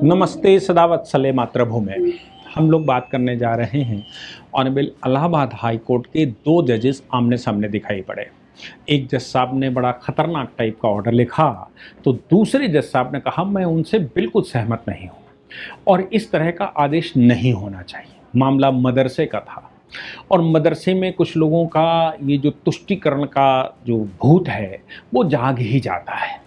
नमस्ते सदावत्सले मातृभूमि। हम लोग बात करने जा रहे हैं ऑनरेबल इलाहाबाद हाई कोर्ट के दो जजेस आमने सामने दिखाई पड़े। एक जज साहब ने बड़ा खतरनाक टाइप का ऑर्डर लिखा तो दूसरे जज साहब ने कहा मैं उनसे बिल्कुल सहमत नहीं हूँ और इस तरह का आदेश नहीं होना चाहिए। मामला मदरसे का था और मदरसे में कुछ लोगों का ये जो तुष्टीकरण का जो भूत है वो जाग ही जाता है।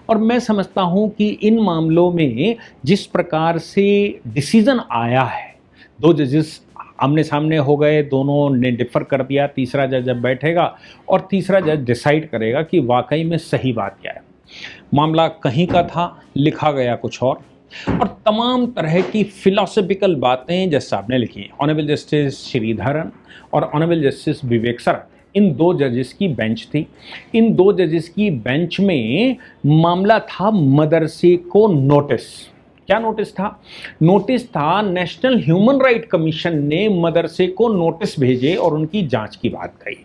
और मैं समझता हूँ कि इन मामलों में जिस प्रकार से डिसीज़न आया है, दो जजेस आमने सामने हो गए, दोनों ने डिफ़र कर दिया, तीसरा जज जब बैठेगा और तीसरा जज डिसाइड करेगा कि वाकई में सही बात क्या है। मामला कहीं का था, लिखा गया कुछ और तमाम तरह की फिलॉसफिकल बातें जज साहब ने लिखी। ऑनरेबल जस्टिस श्रीधरन और ऑनरेबल जस्टिस विवेक सर, इन दो जजेस की बेंच थी। इन दो जजेस की बेंच में मामला था मदरसे को नोटिस। क्या नोटिस था? नोटिस था नेशनल ह्यूमन राइट कमीशन ने मदरसे को नोटिस भेजे और उनकी जांच की बात कही।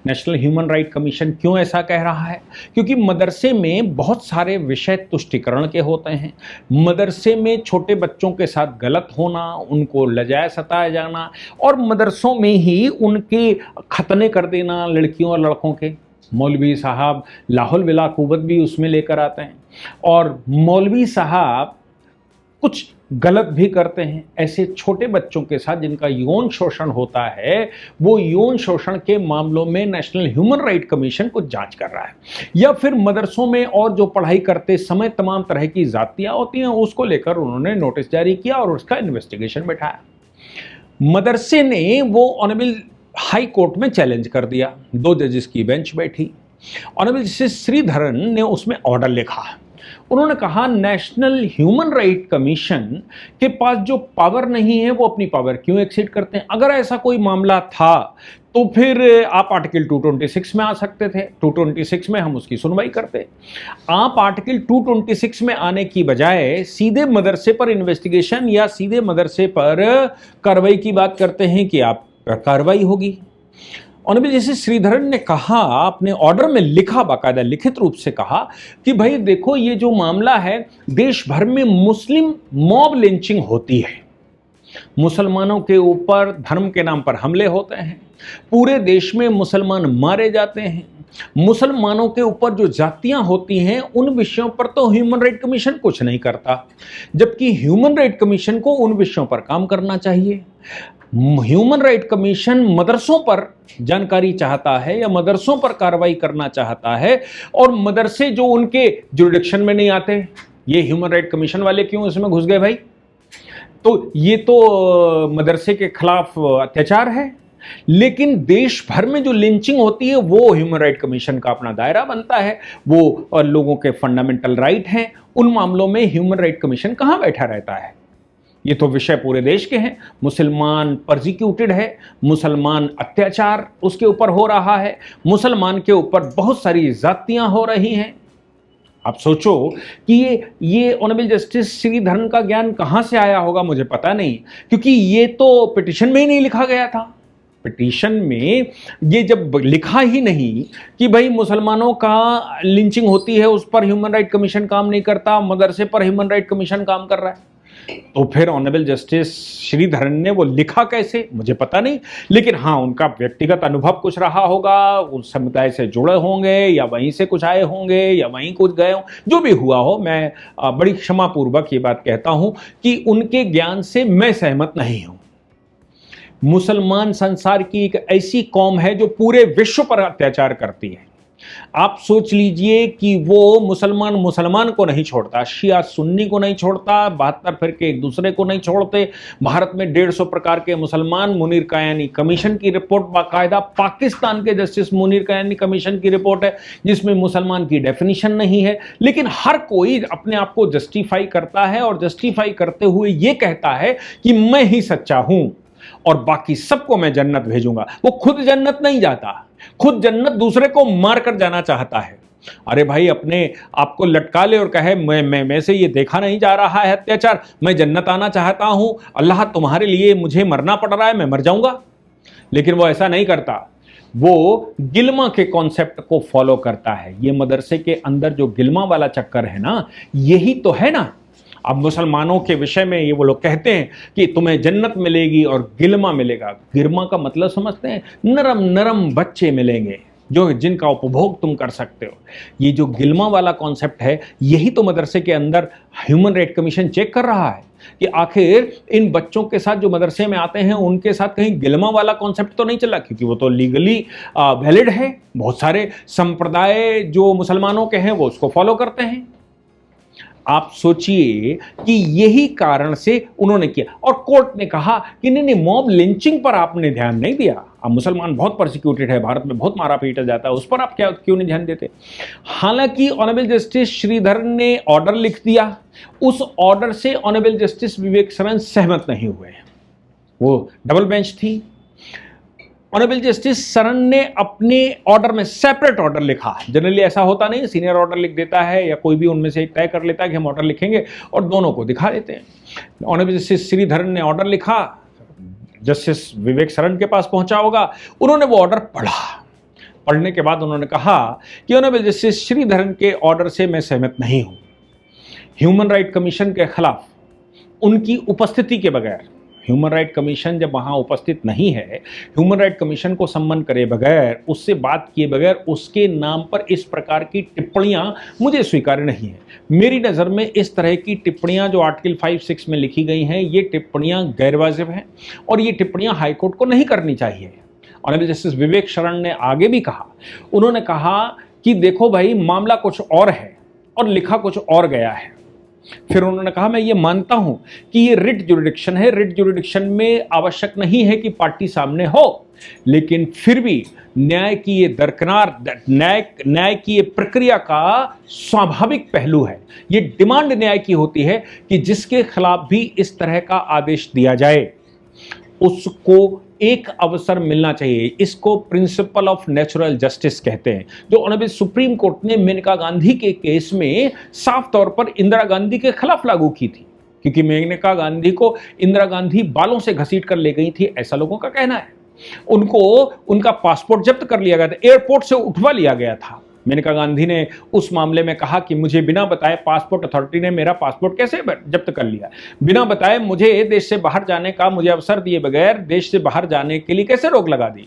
नेशनल ह्यूमन राइट कमीशन क्यों ऐसा कह रहा है? क्योंकि मदरसे में बहुत सारे विषय तुष्टीकरण के होते हैं। मदरसे में छोटे बच्चों के साथ गलत होना, उनको लजाया सताया जाना और मदरसों में ही उनके खतने कर देना लड़कियों और लड़कों के। मौलवी साहब लाहौल विला कुव्वत भी उसमें लेकर आते हैं और मौलवी साहब कुछ गलत भी करते हैं। ऐसे छोटे बच्चों के साथ जिनका यौन शोषण होता है, वो यौन शोषण के मामलों में नेशनल ह्यूमन राइट कमीशन कुछ जांच कर रहा है। या फिर मदरसों में और जो पढ़ाई करते समय तमाम तरह की जातियाँ होती हैं, उसको लेकर उन्होंने नोटिस जारी किया और उसका इन्वेस्टिगेशन बैठाया। मदरसे ने वो ऑनरेबल हाई कोर्ट में चैलेंज कर दिया। दो जजेस की बेंच बैठी। ऑनरेबल जस्टिस श्रीधरन ने उसमें ऑर्डर लिखा। उन्होंने कहा नेशनल ह्यूमन राइट कमीशन के पास जो पावर नहीं है वो अपनी पावर क्यों एक्सीड करते हैं? अगर ऐसा कोई मामला था तो फिर आप आर्टिकल 226 में आ सकते थे। 226 में हम उसकी सुनवाई करते। आप आर्टिकल 226 में आने की बजाय सीधे मदरसे पर इन्वेस्टिगेशन या सीधे मदरसे पर कार्रवाई की बात करते हैं कि आप कार्रवाई होगी। ऑनरेबल जस्टिस श्रीधरन ने कहा, अपने ऑर्डर में लिखा, बाकायदा लिखित रूप से कहा कि भाई देखो, ये जो मामला है, देश भर में मुस्लिम मॉब लिंचिंग होती है। मुसलमानों के ऊपर धर्म के नाम पर हमले होते हैं। पूरे देश में मुसलमान मारे जाते हैं। मुसलमानों के ऊपर जो जातियां होती हैं, उन विषयों पर तो ह्यूमन राइट कमीशन कुछ नहीं करता, जबकि ह्यूमन राइट कमीशन को उन विषयों पर काम करना चाहिए। ह्यूमन राइट कमीशन मदरसों पर जानकारी चाहता है या मदरसों पर कार्रवाई करना चाहता है और मदरसे जो उनके जुरिडिक्शन में नहीं आते, ये ह्यूमन राइट कमीशन वाले क्यों इसमें घुस गए भाई? तो ये तो मदरसे के खिलाफ अत्याचार है। लेकिन देश भर में जो लिंचिंग होती है वो ह्यूमन राइट कमीशन का अपना दायरा बनता है, वो लोगों के फंडामेंटल राइट हैं। उन मामलों में ह्यूमन राइट कमीशन कहाँ बैठा रहता है? ये तो विषय पूरे देश के हैं। मुसलमान परसिक्यूटेड है, मुसलमान अत्याचार उसके ऊपर हो रहा है, मुसलमान के ऊपर बहुत सारी जातियां हो रही हैं। आप सोचो कि ये ऑनरेबल जस्टिस श्रीधरन का ज्ञान कहां से आया होगा, मुझे पता नहीं, क्योंकि ये तो पिटीशन में ही नहीं लिखा गया था। पिटीशन में ये जब लिखा ही नहीं कि भाई मुसलमानों का लिंचिंग होती है, उस पर ह्यूमन राइट कमीशन काम नहीं करता, मदरसे पर ह्यूमन राइट कमीशन काम कर रहा है, तो फिर ऑनरेबल जस्टिस श्रीधरन ने वो लिखा कैसे, मुझे पता नहीं। लेकिन हाँ, उनका व्यक्तिगत अनुभव कुछ रहा होगा, उस समुदाय से जुड़े होंगे या वहीं से कुछ आए होंगे या वहीं कुछ गए हों, जो भी हुआ हो, मैं बड़ी क्षमापूर्वक ये बात कहता हूं कि उनके ज्ञान से मैं सहमत नहीं हूं। मुसलमान संसार की एक ऐसी कौम है जो पूरे विश्व पर अत्याचार करती है। आप सोच लीजिए कि वो मुसलमान को नहीं छोड़ता, शिया सुन्नी को नहीं छोड़ता, 72 फिरके एक दूसरे को नहीं छोड़ते। भारत में 150 प्रकार के मुसलमान। मुनीर कायानी कमीशन की रिपोर्ट, बाकायदा पाकिस्तान के जस्टिस मुनीर कायानी कमीशन की रिपोर्ट है जिसमें मुसलमान की डेफिनेशन नहीं है। लेकिन हर कोई अपने आप को जस्टिफाई करता है और जस्टिफाई करते हुए ये कहता है कि मैं ही सच्चा हूं और बाकी सबको मैं जन्नत भेजूंगा। वो खुद जन्नत नहीं जाता, खुद जन्नत दूसरे को मारकर जाना चाहता है। अरे भाई, अपने आपको लटका ले और कहे मैं से ये देखा नहीं जा रहा है अत्याचार, मैं जन्नत आना चाहता हूं, अल्लाह तुम्हारे लिए मुझे मरना पड़ रहा है, मैं मर जाऊंगा। लेकिन वो ऐसा नहीं करता, वो गिल्मा के कॉन्सेप्ट को फॉलो करता है। ये मदरसे के अंदर जो गिल्मा वाला चक्कर है ना, यही तो है ना। अब मुसलमानों के विषय में ये वो लोग कहते हैं कि तुम्हें जन्नत मिलेगी और गिलमा मिलेगा। गिरमा का मतलब समझते हैं? नरम नरम बच्चे मिलेंगे जो जिनका उपभोग तुम कर सकते हो। ये जो गिलमा वाला कॉन्सेप्ट है, यही तो मदरसे के अंदर ह्यूमन राइट कमीशन चेक कर रहा है कि आखिर इन बच्चों के साथ जो मदरसे में आते हैं उनके साथ कहीं गिलमा वाला कॉन्सेप्ट तो नहीं चला, क्योंकि वो तो लीगली वैलिड है। बहुत सारे संप्रदाय जो मुसलमानों के हैं वो उसको फॉलो करते हैं। आप सोचिए कि यही कारण से उन्होंने किया, और कोर्ट ने कहा कि नहीं नहीं, मॉब लिंचिंग पर आपने ध्यान नहीं दिया। अब मुसलमान बहुत प्रोसिक्यूटेड है, भारत में बहुत मारा पीटा जाता है, उस पर आप क्यों नहीं ध्यान देते? हालांकि ऑनरेबल जस्टिस श्रीधर ने ऑर्डर लिख दिया, उस ऑर्डर से ऑनरेबल जस्टिस विवेक सरन सहमत नहीं हुए। वो डबल बेंच थी। ऑनरेबल जस्टिस सरन ने अपने ऑर्डर में सेपरेट ऑर्डर लिखा। जनरली ऐसा होता नहीं, सीनियर ऑर्डर लिख देता है या कोई भी उनमें से एक तय कर लेता है कि हम ऑर्डर लिखेंगे और दोनों को दिखा देते हैं। ऑनरेबल जस्टिस श्रीधरन ने ऑर्डर लिखा, जस्टिस विवेक सरन के पास पहुंचा होगा, उन्होंने वो ऑर्डर पढ़ा। पढ़ने के बाद उन्होंने कहा कि ऑनरेबल जस्टिस श्रीधरन के ऑर्डर से मैं सहमत नहीं हूं। ह्यूमन राइट कमीशन के खिलाफ उनकी उपस्थिति के बगैर, ह्यूमन राइट कमीशन जब वहाँ उपस्थित नहीं है, ह्यूमन राइट कमीशन को सम्मान करे बगैर, उससे बात किए बगैर उसके नाम पर इस प्रकार की टिप्पणियाँ मुझे स्वीकार्य नहीं है। मेरी नज़र में इस तरह की टिप्पणियाँ जो आर्टिकल 5-6 में लिखी गई हैं, ये टिप्पणियाँ गैरवाजिब हैं और ये टिप्पणियाँ हाईकोर्ट को नहीं करनी चाहिए। ऑनरेबल जस्टिस विवेक सरन ने आगे भी कहा, उन्होंने कहा कि देखो भाई, मामला कुछ और है और लिखा कुछ और गया है। फिर उन्होंने कहा, मैं ये मानता हूं कि ये रिट जुरिडिक्शन है, रिट जुरिडिक्शन में आवश्यक नहीं है कि पार्टी सामने हो, लेकिन फिर भी न्याय की ये दरकिनार, न्याय की ये प्रक्रिया का स्वाभाविक पहलू है। ये डिमांड न्याय की होती है कि जिसके खिलाफ भी इस तरह का आदेश दिया जाए उसको एक अवसर मिलना चाहिए। इसको प्रिंसिपल ऑफ नेचुरल जस्टिस कहते हैं, जो ऑनरेबल सुप्रीम कोर्ट ने मेनका गांधी के केस में साफ तौर पर इंदिरा गांधी के खिलाफ लागू की थी, क्योंकि मेनका गांधी को इंदिरा गांधी बालों से घसीट कर ले गई थी, ऐसा लोगों का कहना है। उनको उनका पासपोर्ट जब्त कर लिया गया था, एयरपोर्ट से उठवा लिया गया था। मेनका गांधी ने उस मामले में कहा कि मुझे बिना बताए पासपोर्ट अथॉरिटी ने मेरा पासपोर्ट कैसे जब्त कर लिया, बिना बताए मुझे देश से बाहर जाने का, मुझे अवसर दिए बगैर देश से बाहर जाने के लिए कैसे रोक लगा दी।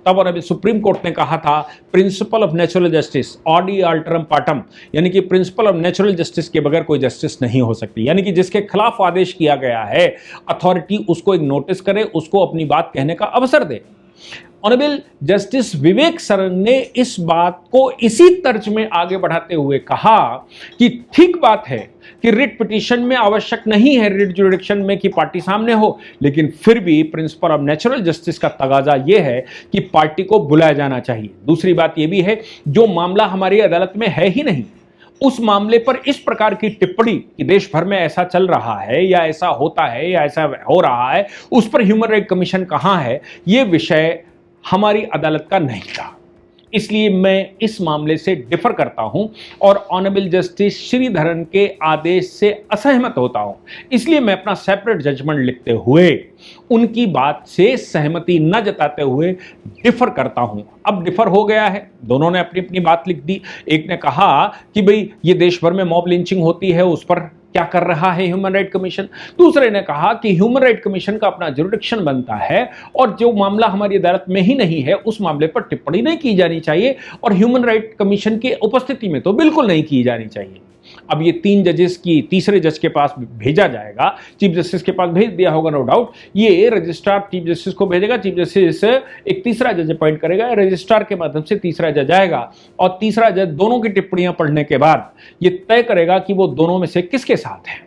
तब और अभी सुप्रीम कोर्ट ने कहा था, principle of natural justice audi alteram partem, यानी कि प्रिंसिपल ऑफ नेचुरल जस्टिस के बगैर कोई जस्टिस नहीं हो सकती। यानी कि जिसके खिलाफ आदेश किया गया है, अथॉरिटी उसको एक नोटिस करे, उसको अपनी बात कहने का अवसर दे। ऑनरेबल जस्टिस विवेक सरन ने इस बात को इसी तर्ज में आगे बढ़ाते हुए कहा कि ठीक बात है कि रिट पिटीशन में आवश्यक नहीं है, रिट जुरिडिक्शन में, कि पार्टी सामने हो, लेकिन फिर भी प्रिंसिपल ऑफ नेचुरल जस्टिस का तगाजा यह है कि पार्टी को बुलाया जाना चाहिए। दूसरी बात यह भी है, जो मामला हमारी अदालत में है ही नहीं, उस मामले पर इस प्रकार की टिप्पणी कि देश भर में ऐसा चल रहा है या ऐसा होता है या ऐसा हो रहा है, उस पर ह्यूमन राइट कमीशन कहां है, यह विषय हमारी अदालत का नहीं था। इसलिए मैं इस मामले से डिफर करता हूं और ऑनरेबल जस्टिस श्रीधरन के आदेश से असहमत होता हूं। इसलिए मैं अपना सेपरेट जजमेंट लिखते हुए उनकी बात से सहमति न जताते हुए डिफर करता हूं। अब डिफर हो गया है, दोनों ने अपनी अपनी बात लिख दी। एक ने कहा कि भाई ये देश भर में मॉब लिंचिंग होती है, उस पर क्या कर रहा है ह्यूमन राइट कमीशन। दूसरे ने कहा कि ह्यूमन राइट कमीशन का अपना जुरिडिक्शन बनता है और जो मामला हमारी अदालत में ही नहीं है उस मामले पर टिप्पणी नहीं की जानी चाहिए और ह्यूमन राइट कमीशन की उपस्थिति में तो बिल्कुल नहीं की जानी चाहिए। अब ये 3 जजेस की तीसरे जज के पास भेजा जाएगा, चीफ जस्टिस के पास भेज दिया होगा नो डाउट। ये रजिस्ट्रार चीफ जस्टिस को भेजेगा, चीफ जस्टिस एक तीसरा जज अपॉइंट करेगा, रजिस्ट्रार के माध्यम से तीसरा जज आएगा और तीसरा जज दोनों की टिप्पणियां पढ़ने के बाद ये तय करेगा कि वो दोनों में से किसके साथ है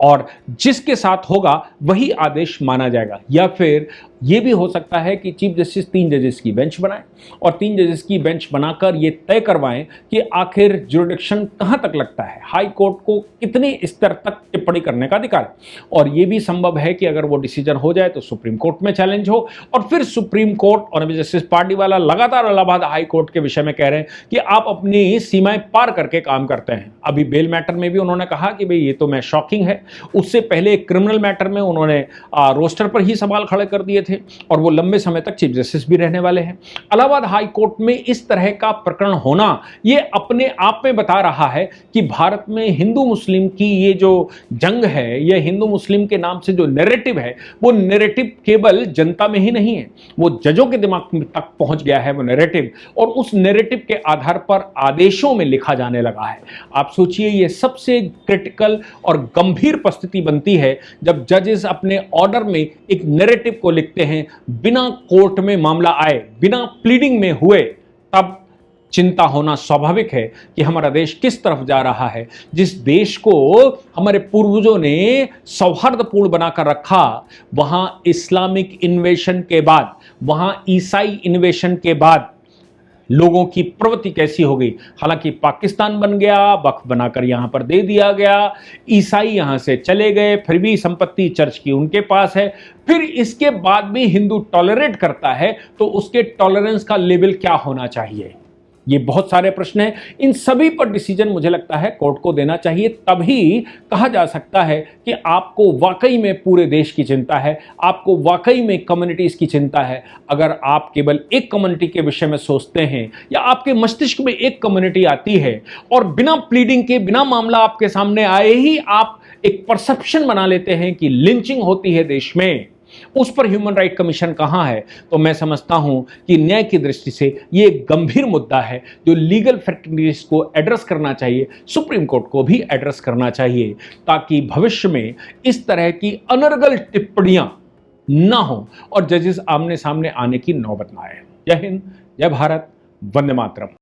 और जिसके साथ होगा वही आदेश माना जाएगा। या फिर यह भी हो सकता है कि चीफ जस्टिस 3 जजेस की बेंच बनाए और 3 जजेस की बेंच बनाकर यह तय करवाएं कि आखिर जुरिडिक्शन कहां तक लगता है, हाई कोर्ट को कितने स्तर तक टिप्पणी करने का अधिकार। और यह भी संभव है कि अगर वो डिसीजन हो जाए तो सुप्रीम कोर्ट में चैलेंज हो और फिर सुप्रीम कोर्ट और जस्टिस पार्टीवाला लगातार इलाहाबाद हाई कोर्ट के विषय में कह रहे हैं कि आप अपनी सीमाएं पार करके काम करते हैं। अभी बेल मैटर में भी उन्होंने कहा कि भाई ये तो मैं शॉकिंग है। उससे पहले क्रिमिनल मैटर में उन्होंने रोस्टर पर ही सवाल खड़े कर दिए थे और वो लंबे समय तक चीफ जस्टिस भी रहने वाले हैं। इलाहाबाद हाई कोर्ट में इस तरह का प्रकरण होना ये अपने आप में बता रहा है कि भारत में हिंदू मुस्लिम की ये जो जंग है, ये हिंदू मुस्लिम के नाम से जो नैरेटिव है, वो नैरेटिव केवल जनता में ही नहीं है, वो जजों के दिमाग तक पहुंच गया है वो नैरेटिव, और उस नैरेटिव के आधार पर आदेशों में लिखा जाने लगा है। आप सोचिए, ये सबसे क्रिटिकल और गंभीर परिस्थिति बनती है जब जजेस अपने ऑर्डर में एक नैरेटिव को लिखते हैं बिना कोर्ट में मामला आए, बिना प्लीडिंग में हुए। तब चिंता होना स्वाभाविक है कि हमारा देश किस तरफ जा रहा है। जिस देश को हमारे पूर्वजों ने सौहार्दपूर्ण बनाकर रखा, वहां इस्लामिक इन्वेशन के बाद, वहां ईसाई इन्वेशन के बाद लोगों की प्रवृत्ति कैसी हो गई। हालांकि पाकिस्तान बन गया, वक्फ बनाकर यहां पर दे दिया गया, ईसाई यहां से चले गए, फिर भी संपत्ति चर्च की उनके पास है, फिर इसके बाद भी हिंदू टॉलरेट करता है, तो उसके टॉलरेंस का लेवल क्या होना चाहिए। ये बहुत सारे प्रश्न हैं। इन सभी पर डिसीजन मुझे लगता है कोर्ट को देना चाहिए, तभी कहा जा सकता है कि आपको वाकई में पूरे देश की चिंता है, आपको वाकई में कम्युनिटीज की चिंता है। अगर आप केवल एक कम्युनिटी के विषय में सोचते हैं या आपके मस्तिष्क में एक कम्युनिटी आती है और बिना प्लीडिंग के, बिना मामला आपके सामने आए ही आप एक परसेप्शन बना लेते हैं कि लिंचिंग होती है देश में, उस पर ह्यूमन राइट कमीशन कहां है, तो मैं समझता हूं कि न्याय की दृष्टि से यह एक गंभीर मुद्दा है जो लीगल फैक्टरीज को एड्रेस करना चाहिए, सुप्रीम कोर्ट को भी एड्रेस करना चाहिए, ताकि भविष्य में इस तरह की अनर्गल टिप्पणियां ना हो और जजेस आमने सामने आने की नौबत ना आए। जय हिंद, जय भारत, वंदे मातरम।